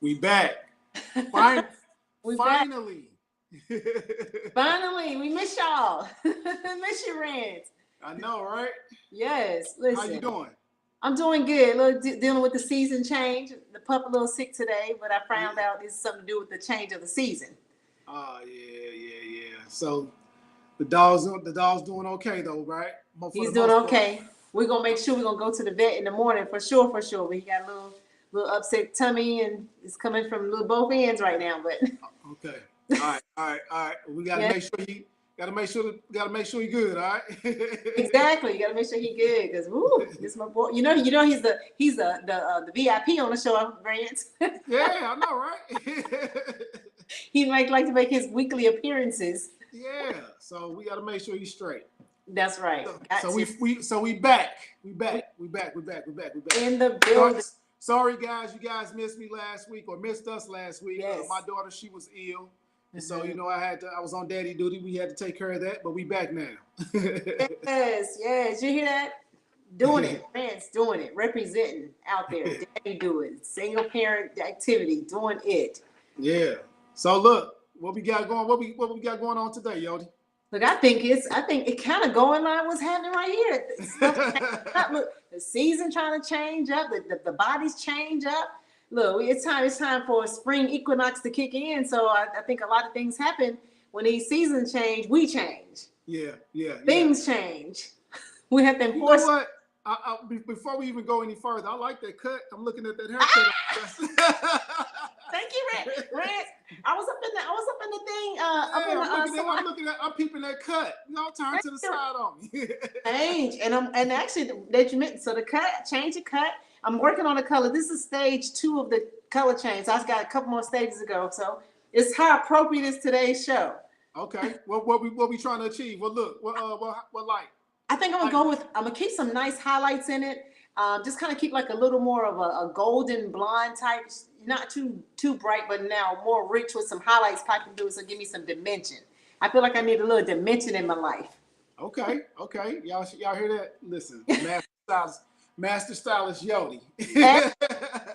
We back. Finally. Finally, we miss y'all. Miss you, Rance. I know, right? Yes. Listen. How you doing? I'm doing good. Look, dealing with the season change. The pup a little sick today, but I found out it's something to do with the change of the season. Oh yeah. So the dog's doing okay though, right? He's doing okay. We're gonna make sure we're gonna go to the vet in the morning for sure. But he got a little upset tummy and it's coming from both ends right now. But okay. All right. We gotta make sure you you're good, all right? Exactly. You gotta make sure he's good because this is my boy. You know he's the VIP on the show, Rance. Yeah, I know, right? He might like to make his weekly appearances. Yeah. So we gotta make sure he's straight. That's right. So we back. We back. In the building. Sorry guys, you guys missed me last week or missed us last week. Yes. My daughter, she was ill. So, I was on daddy duty. We had to take care of that, but we back now. Yes. You hear that? Doing it. Rance doing it. Representing out there. Daddy do it. Single parent activity. Doing it. Yeah. So look, what we got going? What we got going on today, Yodi? Look, I think it kind of going on what's happening right here. Look, the season trying to change up. The bodies change up. Look, it's time for a spring equinox to kick in. So I think a lot of things happen when these seasons change. We change. Yeah. Things change. We have to enforce. You know what? Before we even go any further, I like that cut. I'm looking at that haircut. Thank you, Rance. I was up in the thing. I'm peeping that cut. Turn to the side on me. Change, and actually that you meant. So the cut, change the cut. I'm working on the color. This is stage 2 of the color change. So I've got a couple more stages to go. So it's how appropriate is today's show. Okay. What we trying to achieve? Well, look. What light? I think I'm gonna keep some nice highlights in it. Just kind of keep like a little more of a golden blonde type, not too bright, but now more rich with some highlights piping through. So give me some dimension. I feel like I need a little dimension in my life. Okay. Y'all hear that? Listen, Master Stylist Yodi.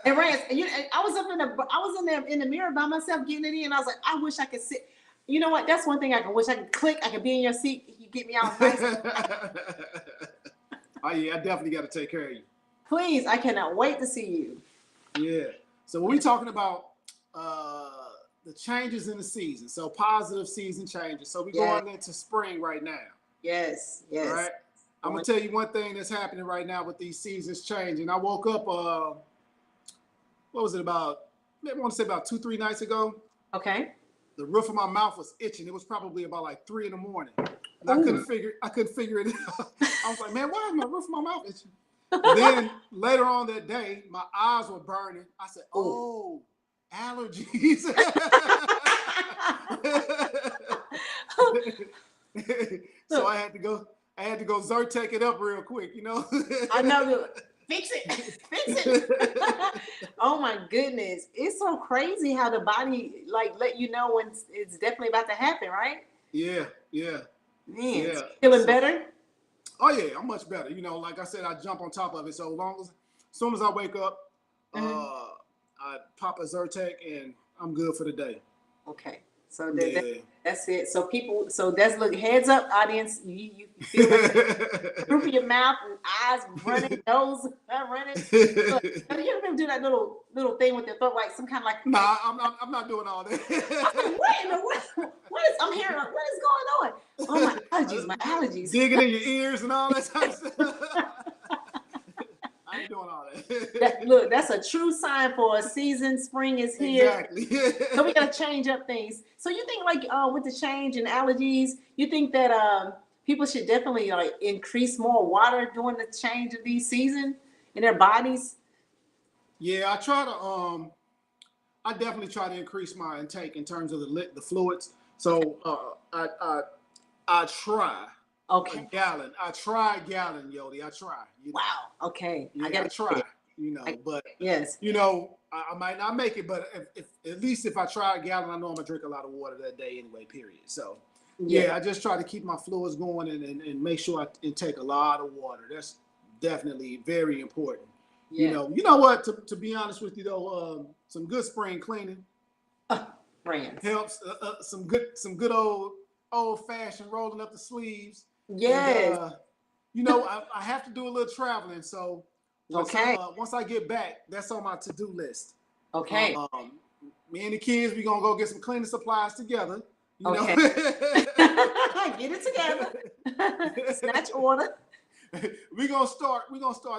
And Rance, I was in the mirror by myself getting it in. I was like, I wish I could sit. You know what? That's one thing I could click. I could be in your seat. You get me out nice. Oh yeah, I definitely got to take care of you. Please, I cannot wait to see you. Yeah. So we're talking about the changes in the season. So positive season changes. So we're going into spring right now. Yes. All right. I'm gonna tell you one thing that's happening right now with these seasons changing. I woke up. What was it about? I want to say about 2-3 nights ago. Okay. The roof of my mouth was itching. It was probably about like 3 in the morning. And I couldn't figure it out. I was like, man, why is my roof of my mouth itching? Then later on that day, my eyes were burning. I said, oh, allergies. So I had to go Zyrtec it up real quick, I know. Fix it. Oh my goodness. It's so crazy how the body let you know when it's definitely about to happen, right? Yeah. Man, feeling better? Oh yeah, I'm much better. Like I said, I jump on top of it. So as soon as I wake up, I pop a Zyrtec and I'm good for the day. Okay. So that's it. So that's heads up, audience. You feel the roof of your mouth and eyes running, nose running. Look, you ever do that little thing with your throat, like some kind of like? Nah, I'm not doing all that. I'm hearing? What is going on? Oh my allergies. Digging in your ears and all that type of stuff. I ain't doing all that. Look, that's a true sign for a season. Spring is here. Exactly. So we gotta change up things. So you think with the change in allergies, you think that people should definitely increase more water during the change of these seasons in their bodies? Yeah, I definitely try to increase my intake in terms of the fluids. So I try. Okay. A gallon. I try a gallon, Yodi. I try. Wow. Okay. Yeah, I try. But yes. I might not make it, but if at least if I try a gallon, I know I'm gonna drink a lot of water that day anyway. Period. So yeah, I just try to keep my fluids going and make sure I intake a lot of water. That's definitely very important. Yeah. You know what? To be honest with you though, some good spring cleaning Rance. helps. Some good old fashioned rolling up the sleeves. Yes. And I have to do a little traveling, so Okay. once I get back, that's on my to-do list. Okay. Me and the kids, we gonna go get some cleaning supplies together. Okay. Get it together. Snatch order. We're gonna start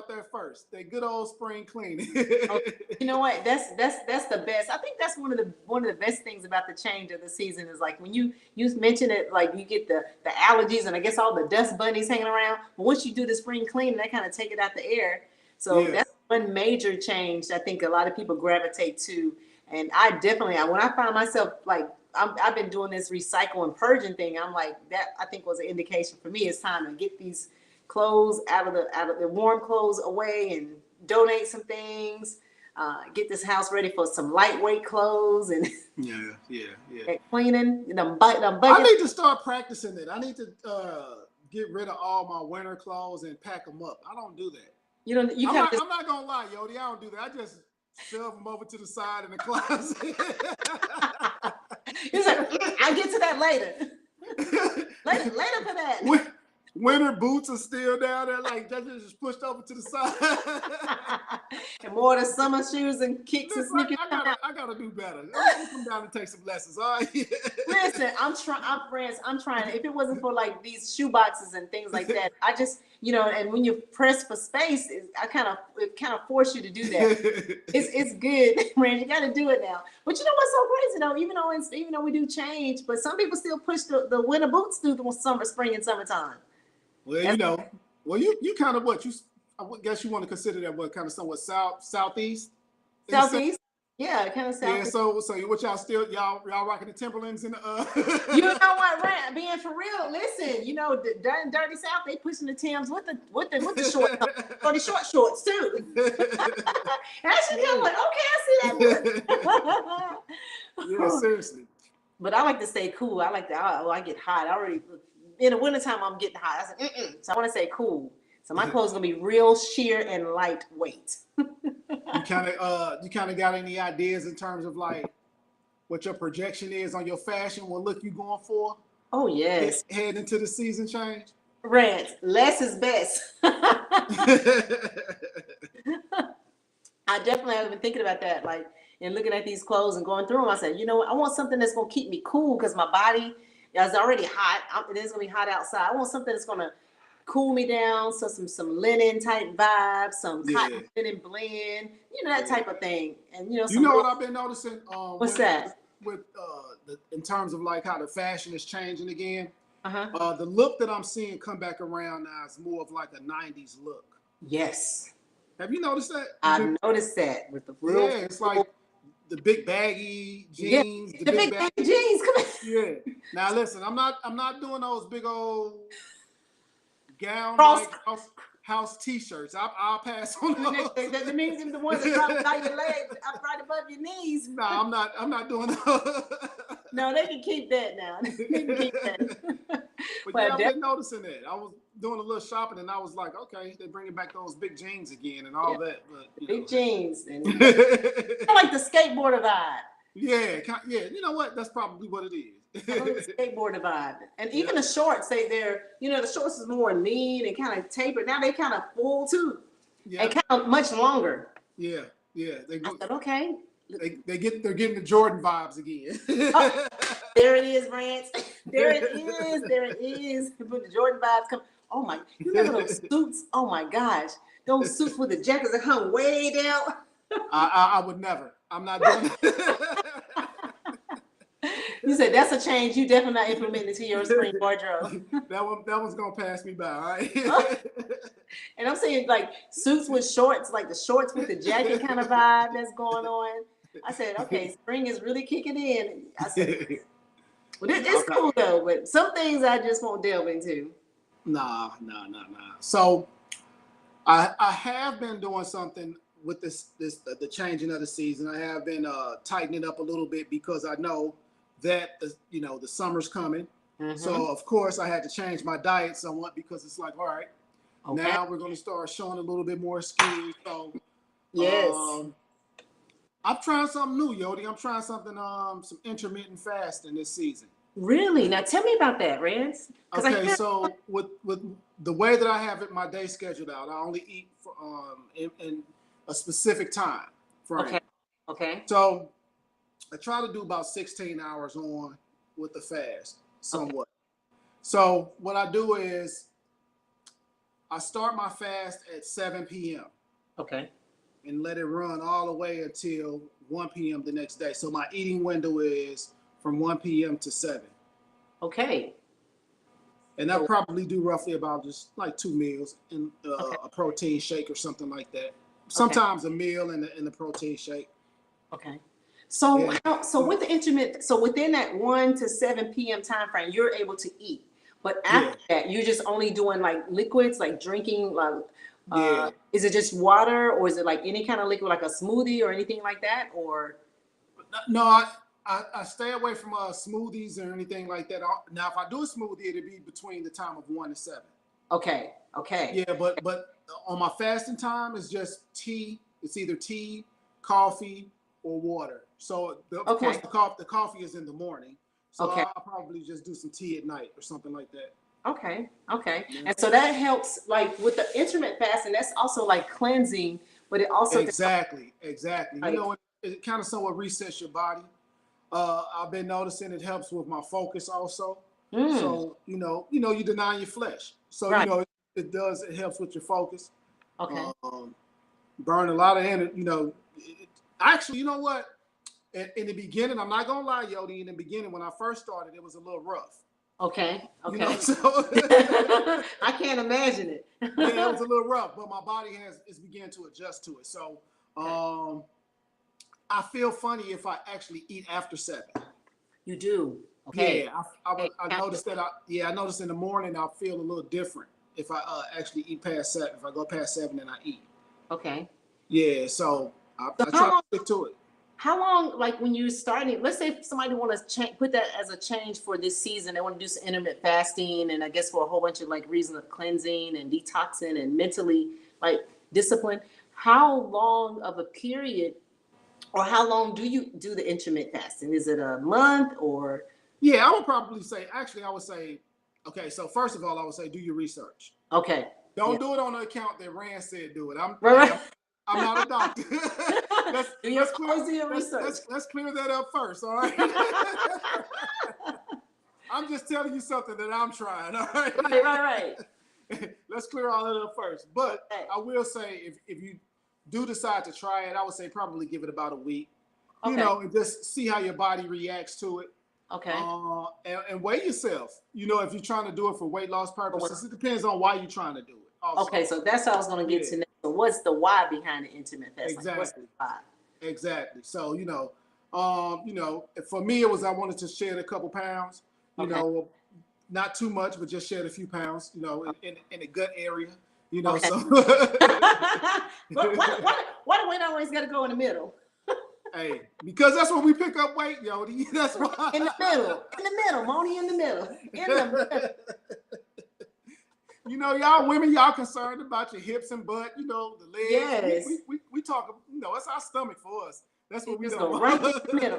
there first. That good old spring cleaning. You know what? That's the best. I think that's one of the best things about the change of the season is like when you mention it, like you get the allergies and I guess all the dust bunnies hanging around. But once you do the spring cleaning, that kind of take it out the air. So Yes. that's one major change I think a lot of people gravitate to. And I definitely, when I find myself like I've been doing this recycle and purging thing, I'm like that. I think was an indication for me. It's time to get these clothes out of the warm clothes away and donate some things. Get this house ready for some lightweight clothes and yeah. cleaning. I need to start practicing it. I need to get rid of all my winter clothes and pack them up. I don't do that. I'm not gonna lie, Yodi. I don't do that. I just shove them over to the side in the closet. He's like, I'll get to that later. later for that. Winter boots are still down there, like that's just pushed over to the side. And more of the summer shoes and kicks and sneakers. I gotta do better. I'm gonna come down and take some lessons. All right. Listen, I'm trying. If it wasn't for like these shoe boxes and things like that, I just, and when you press for space, it kind of force you to do that. It's good, man. You got to do it now. But you know what's so crazy though? Even though we do change, but some people still push the winter boots through the spring and summertime. Well, you kind of I guess you want to consider that what kind of somewhat southeast. Southeast. Yeah, kind of southeast. Yeah, so what y'all rocking the Timberlands and You know what, Rant? Being for real, listen, the dirty South, they pushing the Timbs with the shorts, or the short shorts too. And I should go like, okay, I see that. Yeah, seriously. But I like to stay cool. I like to. I get hot. I already in the wintertime I'm getting hot. I said, so I want to stay cool. So my clothes gonna be real sheer and lightweight. You kind of got any ideas in terms of like what your projection is on your fashion? What look you going for? Oh yes. Head into the season change. Rant, less is best. I definitely have been thinking about that, like, and looking at these clothes and going through them. I said, you know what? I want something that's gonna keep me cool because my body is already hot. It is gonna be hot outside. I want something that's gonna cool me down. So some linen type vibes, some cotton linen blend, that type of thing. And what I've been noticing? What's that? With in terms of like how the fashion is changing again. Uh-huh. The look that I'm seeing come back around now is more of like a 90s look. Yes. Have you noticed that? I've noticed that with the real. Yeah, it's like the big baggy jeans. Yeah, the big baggy jeans. Come on. Yeah. Now listen, I'm not doing those big old gown like house t-shirts. I'll pass on those. That means the ones that drop down your legs, up right above your knees. No, I'm not doing those. No, they can keep that now. They can keep that. But I've been noticing that. I was doing a little shopping and I was like, okay, they're bringing back those big jeans again and all that. But big jeans and kind of like the skateboarder vibe. Yeah. You know what? That's probably what it is. Skateboarder vibe, and even the shorts. The shorts is more lean and kind of tapered. Now they kind of full too, and kind of much longer. Yeah. I said, okay. They're getting the Jordan vibes again. Oh, there it is, Rance. There it is. When the Jordan vibes come. Oh my! You remember those suits? Oh my gosh, those suits with the jackets that hung way down. I would never. I'm not doing that. You said that's a change you definitely not implementing to your spring wardrobe. That one's gonna pass me by, all right? And I'm saying like suits with shorts, like the shorts with the jacket kind of vibe that's going on. I said, okay, spring is really kicking in. I said, well, it's cool though, but some things I just won't delve into. Nah. So I have been doing something with the changing of the season. I have been tightening up a little bit because I know that the summer's coming. Mm-hmm. So of course I had to change my diet somewhat because it's like, all right, now we're going to start showing a little bit more skinny. So Yes. I'm trying something new, Yodi. I'm trying something, some intermittent fasting this season. Really? Now tell me about that, Rance. Okay, so with the way that I have it, my day scheduled out, I only eat for, in a specific time frame. Okay. Okay. So I try to do about 16 hours on with the fast, somewhat. Okay. So what I do is I start my fast at 7 p.m. Okay. And let it run all the way until 1 p.m. the next day. So my eating window is from 1 p.m. to 7. Okay. And I probably do roughly about just like 2 meals and a protein shake or something like that. Sometimes a meal and the protein shake. Okay. So with the intermittent, so within that 1 to 7 p.m. time frame, you're able to eat. But after that, you're just only doing like liquids, like drinking, like is it just water, or is it like any kind of liquid, like a smoothie or anything like that? Or no, I stay away from smoothies or anything like that. Now, if I do a smoothie, it'll be between the time of 1 and 7. Okay. Yeah, but on my fasting time, it's just tea. It's either tea, coffee, or water. So of course the coffee is in the morning. So I'll probably just do some tea at night or something like that. Okay. Yeah. And so that helps, like with the intermittent fasting, that's also like cleansing, but it also exactly. You know, it kind of somewhat resets your body. I've been noticing it helps with my focus also. So you know, you deny your flesh. So you know, it helps with your focus. Okay. Burn a lot of energy. You know, actually, you know what? In the beginning, I'm not gonna lie, Yodi. In the beginning, when I first started, it was a little rough. Okay. You know, so I can't imagine it. Yeah, it was a little rough, but my body is beginning to adjust to it. So I feel funny if I actually eat after 7. You do? Okay. Yeah, I noticed that. I noticed in the morning I'll feel a little different if I actually eat past 7. If I go past 7 and I eat. Okay. Yeah, so I try to stick to it. How long, like when you're starting, let's say if somebody want to put that as a change for this season, they want to do some intermittent fasting, and I guess for a whole bunch of like reasons of cleansing and detoxing and mentally like discipline, how long of a period or how long do you do the intermittent fasting? Is it a month or? Yeah, I would probably say, actually, I would say, okay, so first of all, I would say do your research. Okay. Don't do it on the account that Rance said do it. I'm not a doctor. Let's clear that up first, all right? I'm just telling you something that I'm trying, all right? Right. Let's clear all that up first. But I will say, if you do decide to try it, I would say probably give it about a week. You know, and just see how your body reacts to it. Okay. And weigh yourself. You know, if you're trying to do it for weight loss purposes, it depends on why you're trying to do it. Also. Okay, so that's what I was going to get to next. So what's the why behind the intermittent fasting? Exactly. What's the why? Exactly. So, you know, for me, it was I wanted to shed a couple pounds. You know, not too much, but just shed a few pounds. You know, in the gut area. You know, so. Why do weight always got to go in the middle? Hey, because that's when we pick up weight, Yodi. That's why. In the middle, Moni, in the middle. You know, y'all women, y'all concerned about your hips and butt, you know, the legs. Yes. We talk, you know, it's our stomach for us. That's what we do. Right in the middle.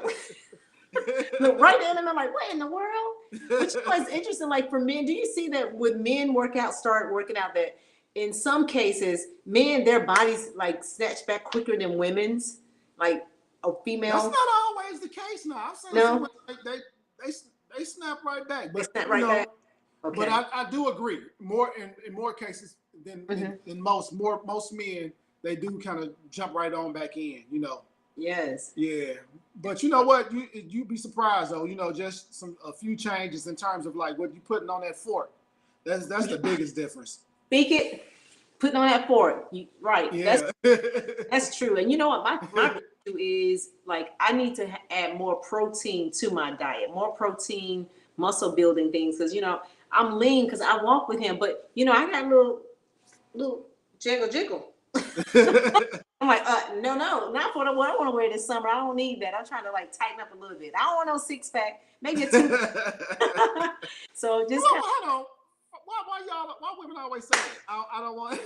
Look, right there, and I'm like, what in the world? But you know, it's interesting, like for men, do you see that with men start working out that in some cases, men, their bodies like snatch back quicker than women's, like a female? That's not always the case now. I've seen some they snap right back. But, snap right back. Okay. But I do agree. In more cases than most men, they do kind of jump right on back in, you know. Yes. Yeah. But you know what? You'd be surprised though, you know, just a few changes in terms of like what you're putting on that fork. That's the biggest difference. Putting on that fork. Right. Yeah. That's true. And you know what? My issue is like I need to add more protein to my diet, more protein, muscle building things. Because you know, I'm lean because I walk with him, but you know, I got a little jiggle. I'm like, no, not for what I want to wear this summer. I don't need that. I'm trying to like tighten up a little bit. I don't want no 6-pack, maybe a 2. So just hold on. Why women always say that? I don't want.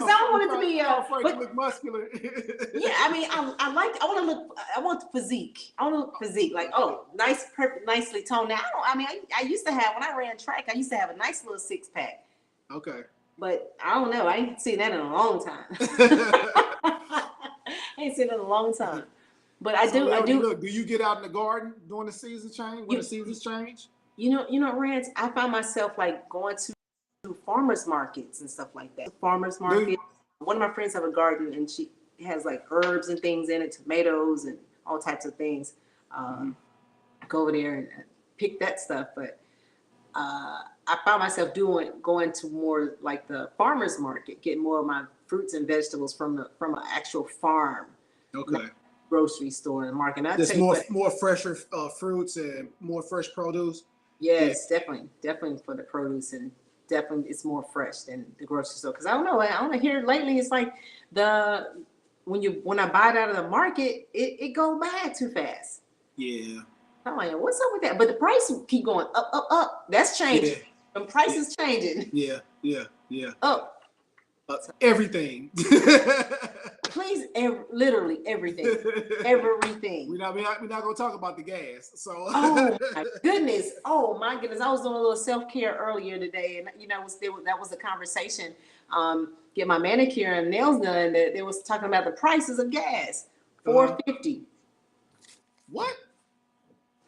because I don't want it to be. I'm afraid But to look muscular. yeah, I mean, I want the physique. I want to look physique, like, oh, nice, perfect, nicely toned. Now, I used to have, when I ran track, I used to have a nice little six pack. Okay. But I don't know. I ain't seen that in a long time. I ain't seen it in a long time. But I do. Look, do you get out in the garden during the season change? When the seasons change? You know, Rance, I find myself like going to farmers markets and stuff like that. Farmers market. One of my friends have a garden, and she has like herbs and things in it, tomatoes and all types of things. Go over there and pick that stuff. But I found myself going to more like the farmers market, getting more of my fruits and vegetables from an actual farm. Okay. Grocery store and market. There's more fresher fruits and more fresh produce. Yes, definitely for the produce, and definitely it's more fresh than the grocery store. Because I don't know here lately it's like when I buy it out of the market, it goes bad too fast. Yeah. I'm like, what's up with that? But the price keep going up. That's changing. Yeah. The price is changing. Yeah. Up. Everything. Please, literally everything. Everything. We're not gonna talk about the gas. So. Oh my goodness! Oh my goodness! I was doing a little self-care earlier today, and that was the conversation. Get my manicure and nails done. That they was talking about the prices of gas. $4.50. What?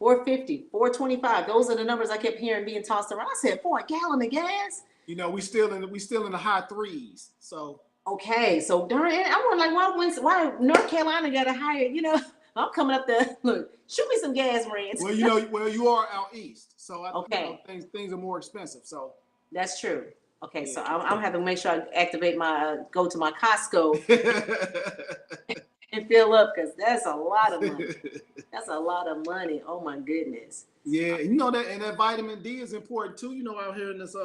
$4.50, $4.25. Those are the numbers I kept hearing being tossed around. I said, for a gallon of gas. You know, we still in the high threes. So okay, so darn it, I was like, why North Carolina got a higher? I'm coming up there. Look, shoot me some gas, Rance. Well, you are out east, so okay, things are more expensive. So that's true. Okay, so I'm gonna have to make sure I activate go to my Costco and fill up, because that's a lot of money. That's a lot of money. Oh my goodness. Yeah, that vitamin D is important too. Out here in this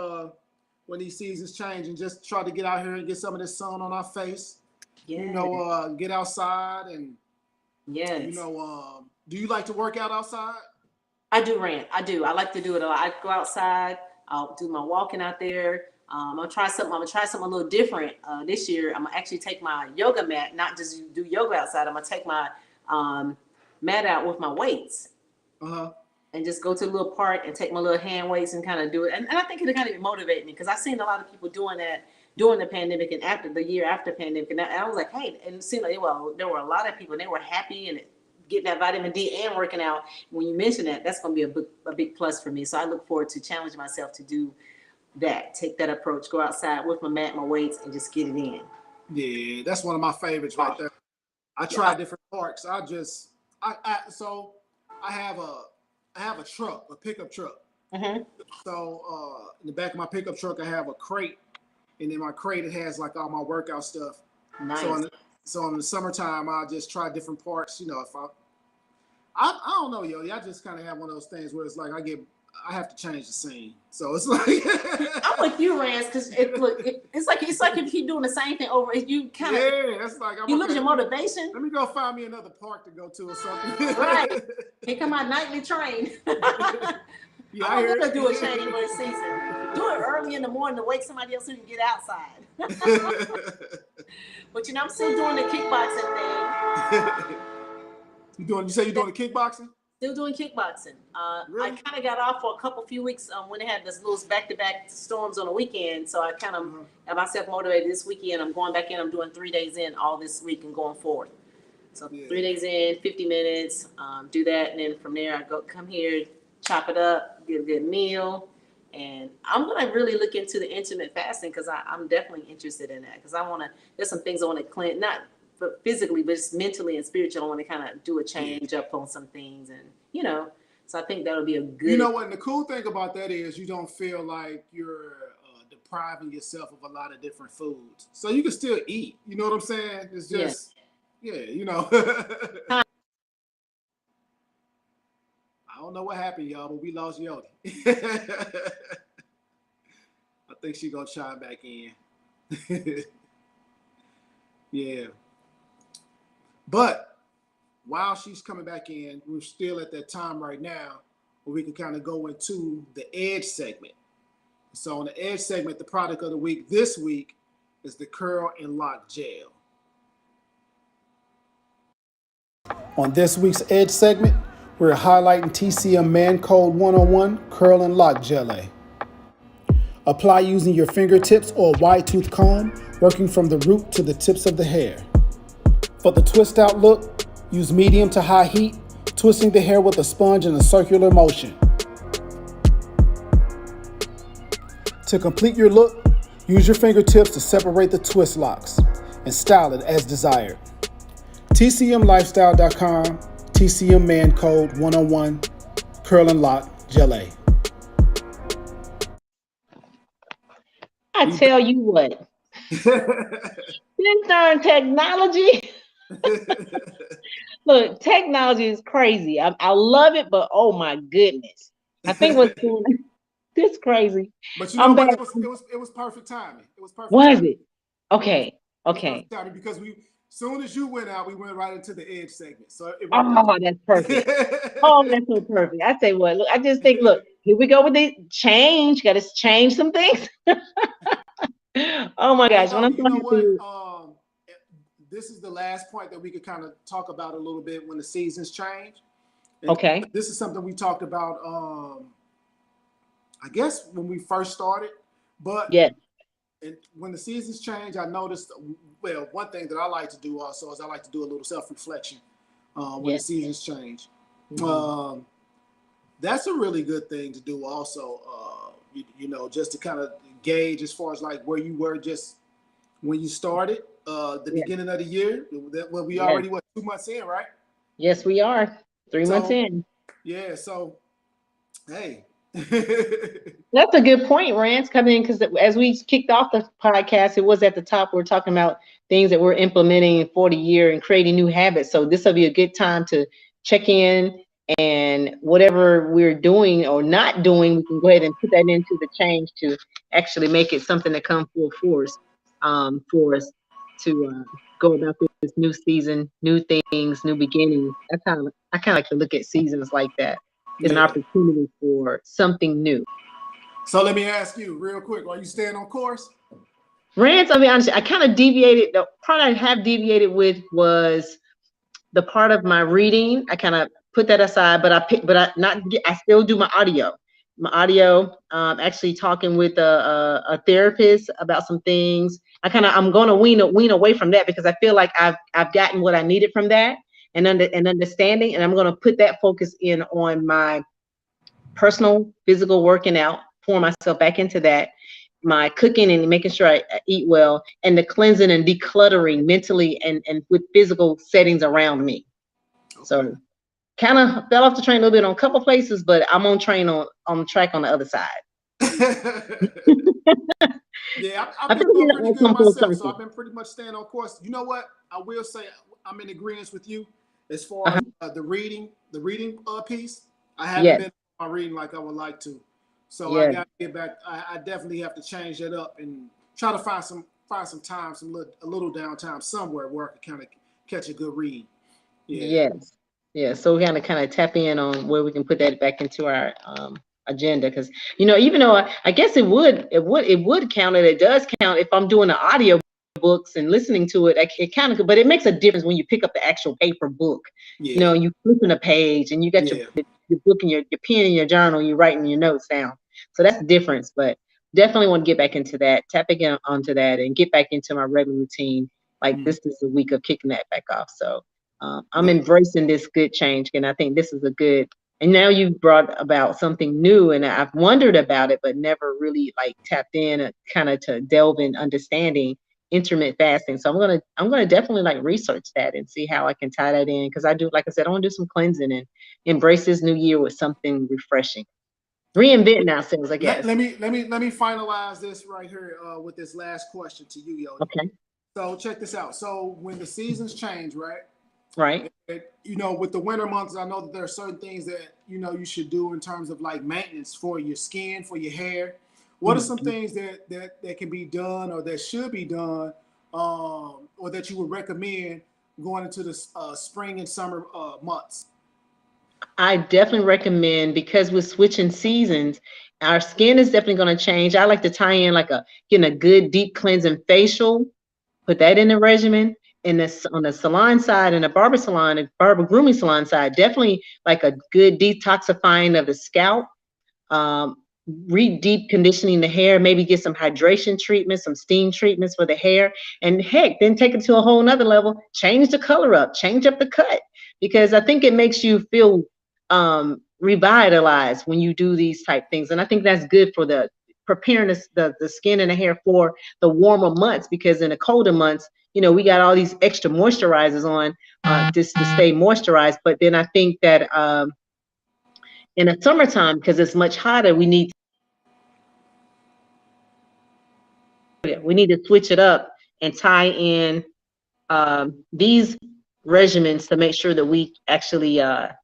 when these seasons change, and just try to get out here and get some of this sun on our face. Yeah. Get outside and. Yes. Do you like to work out outside? I do, Rant. I do. I like to do it a lot. I go outside. I'll do my walking out there. I'm gonna try something a little different this year. I'm gonna actually take my yoga mat, not just do yoga outside. I'm gonna take my mat out with my weights. And just go to a little park and take my little hand weights and kind of do it. And I think it'll kind of motivate me, because I've seen a lot of people doing that during the pandemic and after the year after pandemic. And I was like, hey, and it seemed like, well, there were a lot of people, and they were happy and getting that vitamin D and working out. When you mention that, that's going to be a big plus for me. So I look forward to challenging myself to do that, take that approach, go outside with my mat, my weights, and just get it in. Yeah, that's one of my favorites right there. I try different parks. I have a truck, a pickup truck. So in the back of my pickup truck, I have a crate, and in my crate it has like all my workout stuff. Nice. So in the summertime, I just try different parks. If I don't know, yo, I just kind of have one of those things where it's like I have to change the scene. So it's like I'm with you, Rance, because it's like if you keep doing the same thing over, you kind of that's like you lose your motivation. Let me go find me another park to go to or something. Right. Here come my nightly train. Yeah, I'm gonna do a change for the season. Do it early in the morning to wake somebody else who can get outside. But I'm still doing the kickboxing thing. You say you're doing the kickboxing? Still doing kickboxing. Really? I kind of got off for a few weeks when they had this little back-to-back storms on the weekend. So I kind of have myself motivated this weekend. I'm going back in. I'm doing 3 days in all this week and going forward. So 3 days in, 50 minutes, do that. And then from there, I come here, chop it up, get a good meal. And I'm going to really look into the intermittent fasting, because I'm definitely interested in that. Because there's some things I want to cleanse, not physically, but just mentally and spiritually. I want to kind of do a change up on some things. And, so I think that'll be a good. You know what? And the cool thing about that is you don't feel like you're depriving yourself of a lot of different foods. So you can still eat. You know what I'm saying? It's just, I don't know what happened, y'all, but we lost Yodi. I think she's going to chime back in. Yeah. But while she's coming back in, we're still at that time right now where we can kind of go into the edge segment. So on the edge segment, the product of the week this week is the Curl and Lock Gel. On this week's Edge segment, we're highlighting TCM Man Code 101 Curl and Lock Gel. Apply using your fingertips or a wide tooth comb, working from the root to the tips of the hair. For the twist out look, use medium to high heat, twisting the hair with a sponge in a circular motion. To complete your look, use your fingertips to separate the twist locks and style it as desired. TCMlifestyle.com, TCM Man Code 101 Curl and Lock Gel. I tell you what, this darn technology. Look, technology is crazy. I love it, but oh my goodness, I think what's going on, this crazy. But you know what? It was perfect timing. It was perfect. Was it? Okay. Because soon as you went out, we went right into the Edge segment. So that's perfect. Oh, that's so perfect. I say what? Look, I just think, look, here we go with the change. Got to change some things. Oh my gosh! This is the last point that we could kind of talk about a little bit when the seasons change. And okay. This is something we talked about. I guess when we first started, but yeah. And when the seasons change, I noticed. Well, one thing that I like to do also is I like to do a little self-reflection when the seasons change. Mm-hmm. That's a really good thing to do also. Just to kind of gauge as far as like where you were just when you started the beginning of the year. Well, we already 2 months in, right? Yes, we are 3 months in. Yeah. So, hey. That's a good point, Rance, coming in, because as we kicked off the podcast, it was at the top. We're talking about things that we're implementing for the year and creating new habits. So this will be a good time to check in, and whatever we're doing or not doing, we can go ahead and put that into the change to actually make it something that comes full force for us to go about this new season, new things, new beginnings. I kind of like to look at seasons like that. It's an opportunity for something new. So let me ask you real quick, are you staying on course? Rance, I'll be honest, I kind of deviated. The part I have deviated with was the part of my reading. I kind of put that aside, but I still do my audio. Actually talking with a therapist about some things. I'm going to wean away from that, because I feel like I've gotten what I needed from that and understanding, and I'm going to put that focus in on my personal physical working out, pour myself back into that, my cooking and making sure I eat well, and the cleansing and decluttering mentally and with physical settings around me. Okay. So kind of fell off the train a little bit on a couple places, but I'm on track on the other side. Yeah, I've been doing pretty good myself, so I've been pretty much staying on course. You know what? I will say I'm in agreement with you as far as the reading piece. I haven't been on my reading like I would like to, so I got to get back. I definitely have to change that up and try to find some time, a little downtime somewhere where I can kind of catch a good read. Yeah. Yes. So we're gonna kind of tap in on where we can put that back into our agenda, because even though I guess it would count, and it does count if I'm doing the audio books and listening to it. It kind of, but it makes a difference when you pick up the actual paper book. Yeah. You flip in a page and you got your book and your pen and your journal, you're writing your notes down. So that's the difference. But definitely want to get back into that, tapping onto that, and get back into my regular routine. Like this is the week of kicking that back off. So I'm embracing this good change, and I think this is a good. And now you've brought about something new, and I've wondered about it, but never really like tapped in kind of to delve in understanding intermittent fasting. So I'm gonna definitely like research that and see how I can tie that in, because I do, like I said, I want to do some cleansing and embrace this new year with something refreshing, reinventing ourselves, I guess. Let me finalize this right here with this last question to you, Yodi. Okay. So check this out. So when the seasons change, right? Right. With the winter months, I know that there are certain things that you should do in terms of like maintenance for your skin, for your hair. What are some things that can be done or that should be done, or that you would recommend going into the spring and summer months? I definitely recommend, because with switching seasons, our skin is definitely going to change. I like to tie in like getting a good deep cleansing facial, put that in the regimen. And this on the salon side and the barber salon and barber grooming salon side, definitely like a good detoxifying of the scalp. Um, deep conditioning the hair, maybe get some hydration treatments, some steam treatments for the hair, and heck, then take it to a whole nother level, change the color up, change up the cut, because I think it makes you feel revitalized when you do these type things. And I think that's good for the preparing the skin and the hair for the warmer months, because in the colder months, we got all these extra moisturizers on just to stay moisturized. But then I think that in the summertime, because it's much hotter, we need to switch it up and tie in these regimens to make sure that we actually are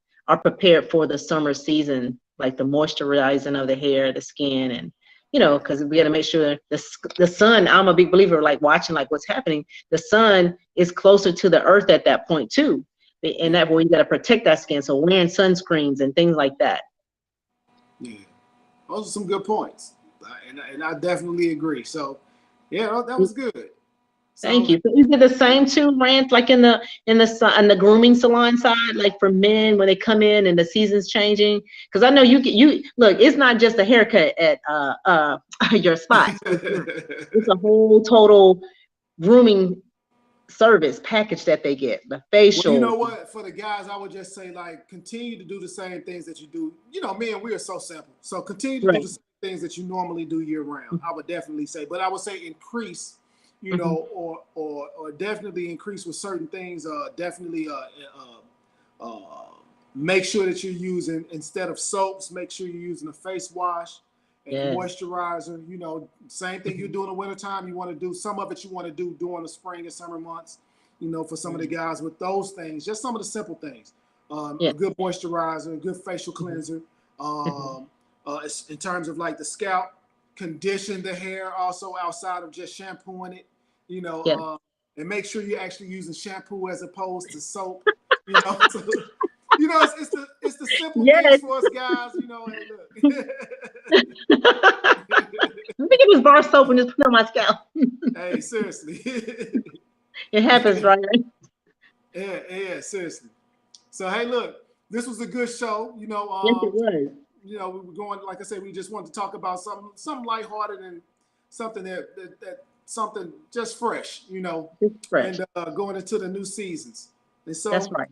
prepared for the summer season, like the moisturizing of the hair, the skin, and because we got to make sure the sun. I'm a big believer, like watching like what's happening. The sun is closer to the earth at that point too, and that way you got to protect that skin. So wearing sunscreens and things like that. Yeah, those are some good points, and I definitely agree. So, yeah, that was good. So, thank you. So is it the same too, Rance, like in the grooming salon side, like for men when they come in and the season's changing? Because I know you look, it's not just a haircut at your spot. It's a whole total grooming service package that they get. The facial. Well, you know what? For the guys, I would just say, like, continue to do the same things that you do. Me and we are so simple. So continue to do the same things that you normally do year round. I would definitely say, but I would say increase, or definitely increase with certain things. Definitely make sure that you're using, instead of soaps, make sure you're using a face wash and moisturizer. Same thing you do in the wintertime. You want to do some of it, you want to do during the spring and summer months. For some of the guys with those things, just some of the simple things. A good moisturizer, a good facial cleanser. In terms of like the scalp, condition the hair also outside of just shampooing it, and make sure you're actually using shampoo as opposed to soap. So, it's the simple things for us guys. Hey, look. Let me get this bar soap and just put on my scalp. Hey, seriously. It happens, right? Yeah, seriously. So, hey, look, this was a good show. Yes, it was. We were going, like I said, we just wanted to talk about something lighthearted and something that something just fresh, Just fresh. And going into the new seasons. And so that's right.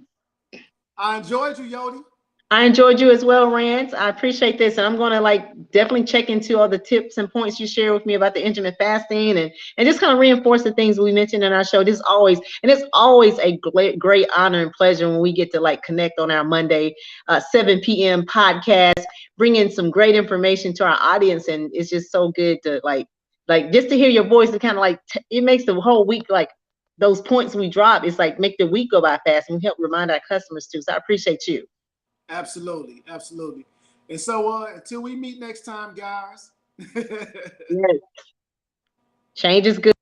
I enjoyed you, Yodi. I enjoyed you as well, Rance. I appreciate this. And I'm going to definitely check into all the tips and points you share with me about the intermittent fasting and just kind of reinforce the things we mentioned in our show. It's always a great honor and pleasure when we get to connect on our Monday, 7 p.m. podcast, bring in some great information to our audience. And it's just so good to just to hear your voice. It kind of it makes the whole week, those points we drop, it's make the week go by fast, and we help remind our customers too. So I appreciate you. Absolutely. And so until we meet next time, guys. Yes. Change is good.